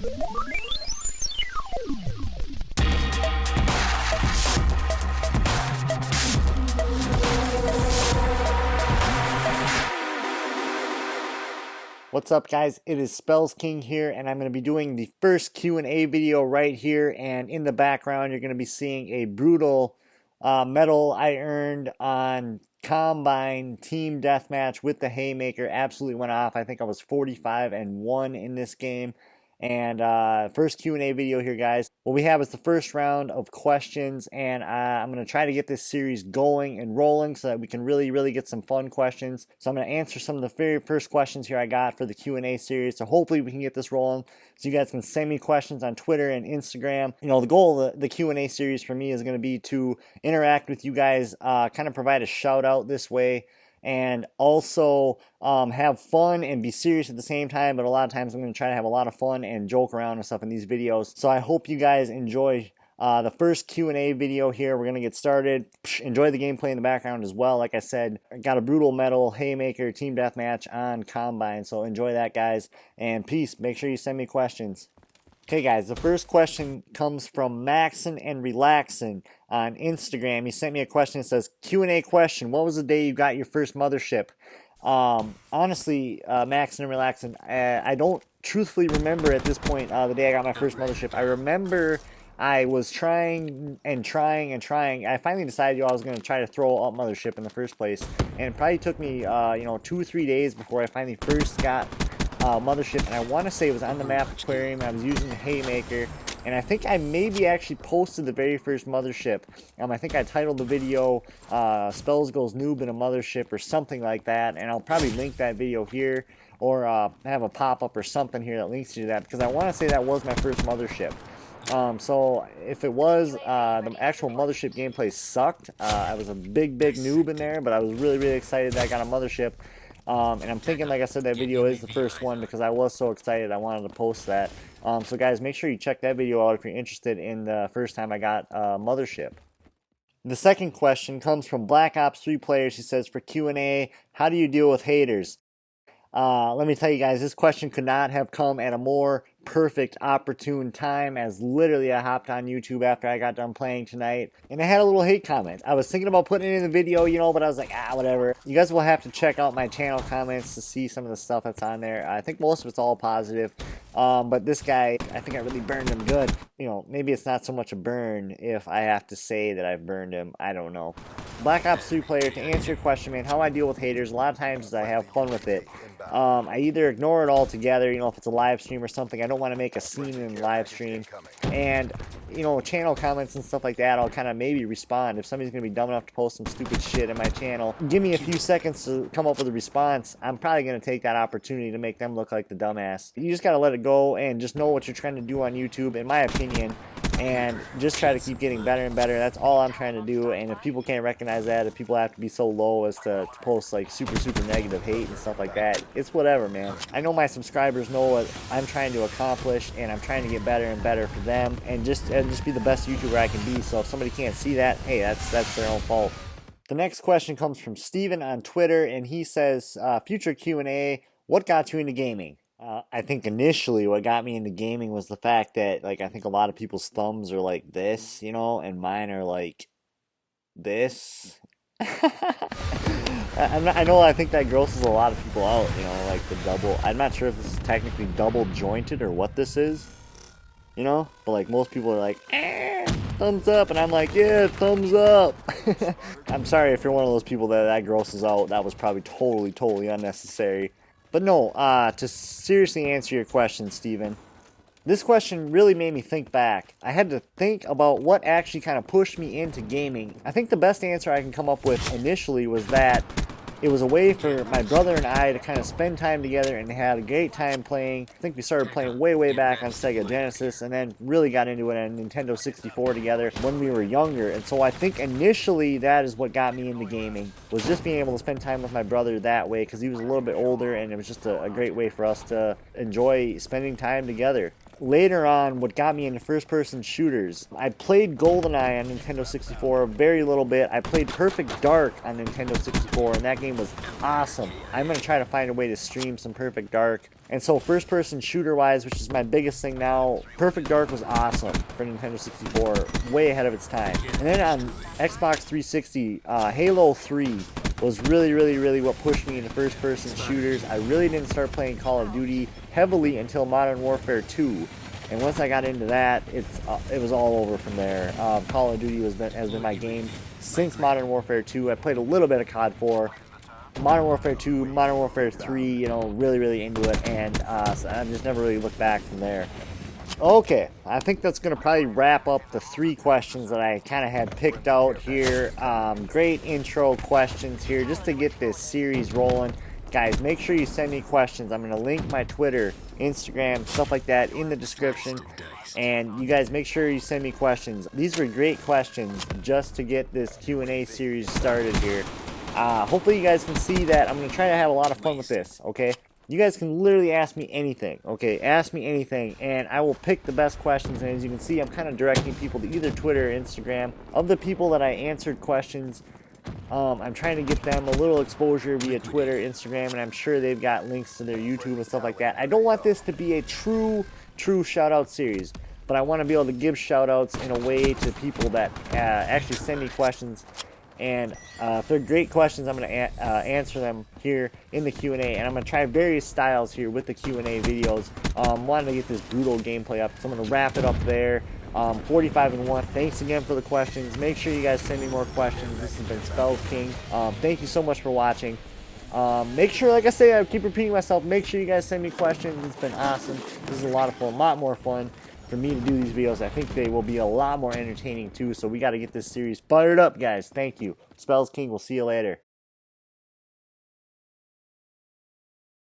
What's up, guys? It is SpellsKiNG here, and I'm going to be doing the first Q&A video right here. And in the background, you're going to be seeing a brutal medal I earned on Combine Team Deathmatch with the Haymaker. Absolutely went off. I think I was 45-1 in this game. And first Q&A video here, guys. What we have is the first round of questions, and I'm going to try to get this series going and rolling so that we can really get some fun questions. So I'm going to answer some of the very first questions here I got for the Q&A series. So hopefully we can get this rolling so you guys can send me questions on Twitter and Instagram. You know, the goal of the Q&A series for me is going to be to interact with you guys, kind of provide a shout out this way, and also have fun and be serious at the same time. But a lot of times I'm going to try to have a lot of fun and joke around and stuff in these videos. So I hope you guys enjoy the first Q&A video here. We're going to get started. Enjoy the gameplay in the background as well. Like I said, I got a brutal medal Haymaker Team Deathmatch on Combine. So enjoy that, guys. And peace. Make sure you send me questions. Okay, guys, the first question comes from Maxin and Relaxin on Instagram. He sent me a question. It says, Q&A question, what was the day you got your first mothership? Honestly, Maxin and Relaxin, I don't truthfully remember at this point the day I got my first mothership. I remember I was trying. I finally decided I was going to try to throw up mothership in the first place. And it probably took me, 2 or 3 days before I finally first got mothership, and I want to say it was on the map aquarium. I was using the Haymaker, and I think I maybe actually posted the very first mothership. I think I titled the video Spells Goes Noob in a Mothership or something like that, and I'll probably link that video here or have a pop-up or something here that links you to that, because I want to say that was my first mothership. So if it was, the actual mothership gameplay sucked. I was a big noob in there, but I was really excited that I got a mothership. And I'm thinking, like I said, that video is the first one because I was so excited I wanted to post that. So guys, make sure you check that video out if you're interested in the first time I got mothership. The second question comes from Black Ops 3 players. He says, for Q&A, how do you deal with haters? Let me tell you guys, this question could not have come at a more perfect opportune time, as literally I hopped on YouTube after I got done playing tonight and I had a little hate comment. I was thinking about putting it in the video, but I was like, whatever. You guys will have to check out my channel comments to see some of the stuff that's on there. I think most of it's all positive, but this guy, I think I really burned him good. Maybe it's not so much a burn if I have to say that I've burned him. I don't know. Black Ops 3 player, to answer your question, man, how I deal with haters, a lot of times is I have fun with it. I either ignore it altogether, if it's a live stream or something. I don't want to make a scene in live stream. And, channel comments and stuff like that, I'll kind of maybe respond. If somebody's going to be dumb enough to post some stupid shit in my channel, give me a few seconds to come up with a response. I'm probably going to take that opportunity to make them look like the dumbass. You just got to let it go and just know what you're trying to do on YouTube, in my opinion. And just try to keep getting better and better. That's all I'm trying to do. And if people can't recognize that, if people have to be so low as to post like super negative hate and stuff like that, it's whatever, man. I know my subscribers know what I'm trying to accomplish, and I'm trying to get better and better for them, and just be the best YouTuber I can be. So if somebody can't see that, hey, that's their own fault. The next question comes from Steven on Twitter, and he says, future Q&A, what got you into gaming? I think initially what got me into gaming was the fact that, I think a lot of people's thumbs are like this, and mine are like this. I think that grosses a lot of people out, like the double. I'm not sure if this is technically double jointed or what this is, but most people are like, thumbs up, and I'm like, yeah, thumbs up. I'm sorry if you're one of those people that grosses out. That was probably totally unnecessary. But no, to seriously answer your question, Steven, this question really made me think back. I had to think about what actually kind of pushed me into gaming. I think the best answer I can come up with initially was that it was a way for my brother and I to kind of spend time together and had a great time playing. I think we started playing way back on Sega Genesis, and then really got into it on Nintendo 64 together when we were younger. And so I think initially that is what got me into gaming, was just being able to spend time with my brother that way, because he was a little bit older, and it was just a great way for us to enjoy spending time together. later on what got me into first-person shooters. I played GoldenEye on Nintendo 64 very little bit. I played Perfect Dark on Nintendo 64, and that game was awesome. I'm going to try to find a way to stream some Perfect Dark. And so first-person shooter-wise, which is my biggest thing now, Perfect Dark was awesome for Nintendo 64, way ahead of its time. And then on Xbox 360, Halo 3 was really what pushed me into first-person shooters. I really didn't start playing Call of Duty heavily until Modern Warfare 2. And once I got into that, it was all over from there. Call of Duty has been my game since Modern Warfare 2. I played a little bit of COD 4. Modern Warfare 2, Modern Warfare 3, you know, really into it, and so I've just never really looked back from there. Okay, I think that's going to probably wrap up the 3 questions that I kind of had picked out here. Great intro questions here just to get this series rolling. Guys, make sure you send me questions. I'm going to link my Twitter, Instagram, stuff like that in the description. And you guys make sure you send me questions. These were great questions just to get this Q&A series started here. Hopefully you guys can see that I'm going to try to have a lot of fun with this, okay? You guys can literally ask me anything, okay? Ask me anything, and I will pick the best questions. And as you can see, I'm kind of directing people to either Twitter or Instagram. Of the people that I answered questions, I'm trying to get them a little exposure via Twitter, Instagram, and I'm sure they've got links to their YouTube and stuff like that. I don't want this to be a true shout-out series, but I want to be able to give shout-outs in a way to people that actually send me questions. And if they're great questions, I'm going to answer them here in the Q&A. And I'm going to try various styles here with the Q&A videos. Wanted to get this brutal gameplay up, so I'm going to wrap it up there. 45-1. Thanks again for the questions. Make sure you guys send me more questions. This has been SpellsKiNG. Thank you so much for watching. Make sure, like I say, I keep repeating myself, make sure you guys send me questions. It's been awesome. This is a lot of fun, a lot more fun for me to do these videos. I think they will be a lot more entertaining too, so we got to get this series fired up, guys. Thank you. SpellsKiNG, we'll see you later.